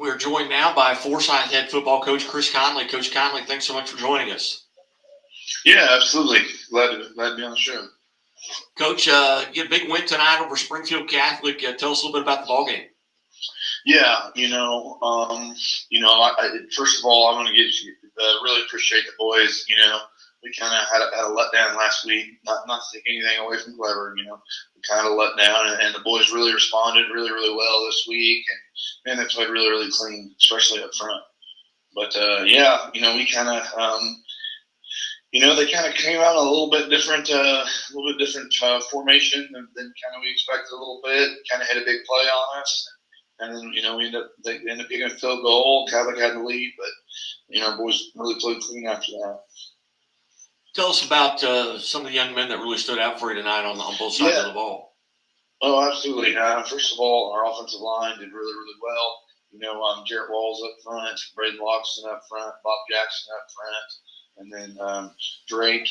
We're joined now by Forsyth head football coach Chris Conley. Coach Conley, thanks so much for joining us. Yeah, absolutely. Glad to be on the show. Coach, you had a big win tonight over Springfield Catholic. Tell us a little bit about the ballgame. Yeah, first of all, I want to really appreciate the boys. We kind of had a letdown last week. Not to take anything away from Clever. We kind of let down, and the boys really responded really, really well this week, and they played really, really clean, especially up front. But we kind of, they kind of came out a little bit different formation than kind of we expected a little bit. Kind of hit a big play on us. And then, they ended up getting a field goal. Catholic had the lead, but, boys really played clean after that. Tell us about some of the young men that really stood out for you tonight on both sides of the ball. Oh, absolutely. First of all, our offensive line did really, really well. Jarrett Walls up front, Braden Loxton up front, Bob Jackson up front, and then Drake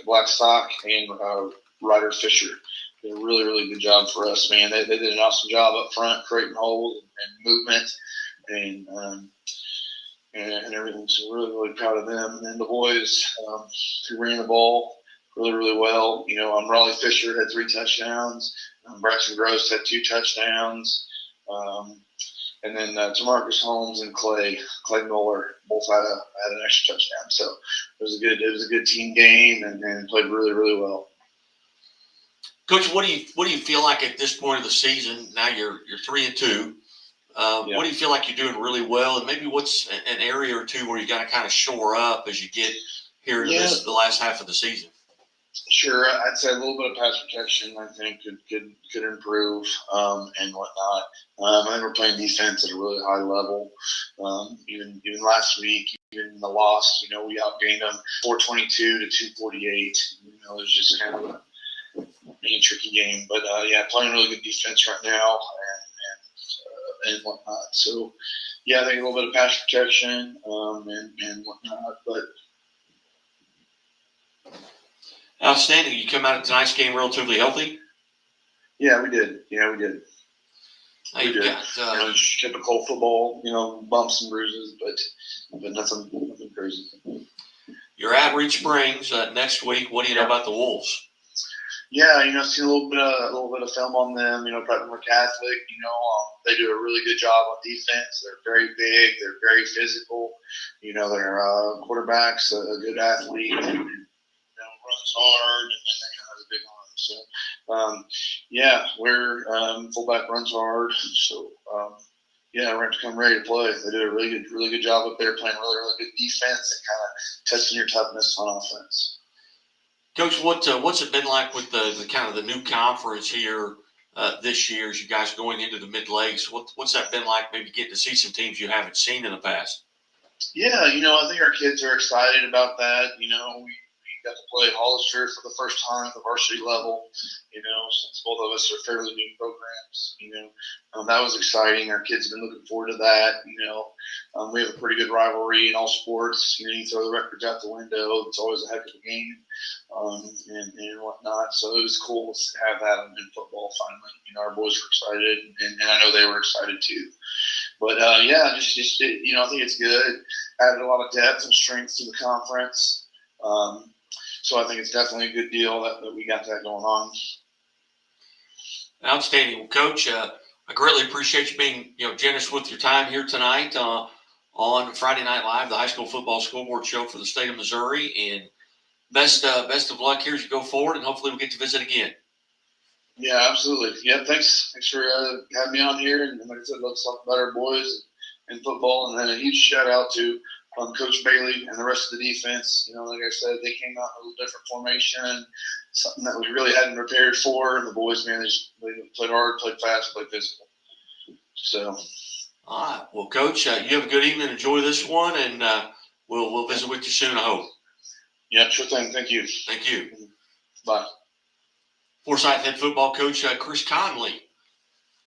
Blackstock and Ryder Fisher. Did a really, really good job for us, man. They did an awesome job up front, creating holes and movement and everything. So really, really proud of them. And then the boys who ran the ball really, really well. Raleigh Fisher had 3 touchdowns. Braxton Gross had 2 touchdowns. And then Tamarcus Holmes and Clay Muller both had an extra touchdown. So it was a good team game and played really, really well. Coach, what do you feel like at this point of the season? Now you're 3-2. What do you feel like you're doing really well, and maybe what's an area or two where you got to kind of shore up as you get here to the last half of the season? Sure, I'd say a little bit of pass protection. I think could improve and whatnot. I think we're playing defense at a really high level. Even last week, even in the loss, we outgained them 422 to 248. It was just kind of a tricky game, but playing really good defense right now and whatnot. So I think a little bit of pass protection and whatnot. But outstanding. You come out of tonight's game relatively healthy. Yeah, we did. We did. We did. Typical football, bumps and bruises, but nothing crazy. You're at Reed Springs next week. What do you know about the Wolves? Yeah, seen a little bit of film on them. Putnam Catholic. They do a really good job on defense. They're very big. They're very physical. Their quarterback's a good athlete. Runs hard, and then has a big arm. So, we're fullback runs hard. So, we're going to come ready to play. They did a really good job up there, playing really, really good defense and kind of testing your toughness on offense. Coach, what's it been like with the kind of the new conference here this year as you guys going into the mid-leagues? What's that been like, maybe getting to see some teams you haven't seen in the past? Yeah, I think our kids are excited about that. We got to play Hollister for the first time at the varsity level, since both of us are fairly new programs. That was exciting. Our kids have been looking forward to that. We have a pretty good rivalry in all sports. You throw the records out the window. It's always a heck of a game and whatnot. So it was cool to have that in football finally. Our boys were excited, and I know they were excited too. But, I think it's good. Added a lot of depth and strength to the conference. So I think it's definitely a good deal that we got that going on. Outstanding. Well, Coach, I greatly appreciate you being generous with your time here tonight on Friday Night Live, the high school football scoreboard show for the state of Missouri. And best of luck here as you go forward, and hopefully we'll get to visit again. Yeah, absolutely. Yeah, thanks for having me on here. And like I said, let's talk about our boys and football. And then a huge shout out to Coach Bailey and the rest of the defense. Like I said, they came out in a little different formation, something that we really hadn't prepared for. And the boys, man, they played hard, played fast, played physical. So. All right. Well, Coach, you have a good evening. Enjoy this one, and we'll visit with you soon, I hope. Yeah, sure thing. Thank you. Thank you. Bye. Forsyth head football coach Chris Conley